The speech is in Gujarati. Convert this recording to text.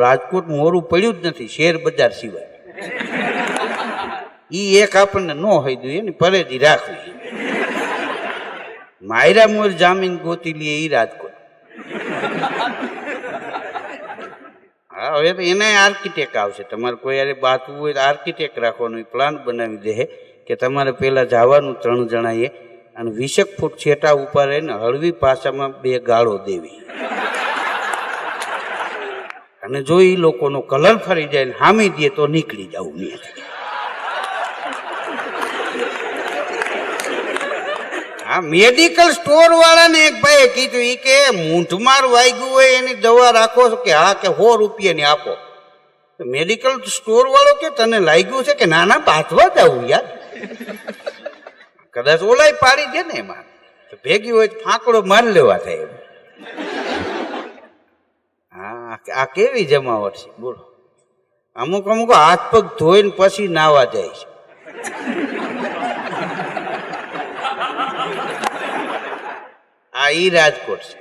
રાજકોટ મોરું પડ્યું જ નથી શેર બજાર સિવાય. ઈ એક આપણને ન હોય દઉં એની પરેજી રાખવી. માયરા મોર જામીન ગોતી લે ઈ રાજકોટ. હા હવે તો એને આર્કિટેક્ટ આવશે. તમારે કોઈ યારે બાથવું હોય તો આર્કિટેક્ટ રાખવાનો પ્લાન બનાવી દે કે તમારે પેલા જવાનું 3 જણાએ અને 20 ફૂટ છેટા ઉપર રહીને હળવી ભાષામાં 2 ગાળો દેવી અને જો એ લોકોનો કલર ફરી જાય ને હામી દે તો નીકળી જવું નહીં. હા મેડિકલ સ્ટોર વાળાને એક ભાઈએ કીધું ઈ કે મૂંઢમાર વાગ્યું હોય એની દવા રાખો છો કે હા કે 100 રૂપિયાની આપો. મેડિકલ સ્ટોર વાળો કે તને લાગ્યું છે કે નાના બાથવા જવું યાર. કદાચ ઓલાય પાડી દે ને એમાં ભેગી હોય તો ફાંકડો મારી લેવા થાય. હા આ કેવી જમાવટ છે બોલો. અમુક અમુક હાથ પગ ધોઈને પછી નાવા જાય છે. આ ઈ રાજકોટ છે.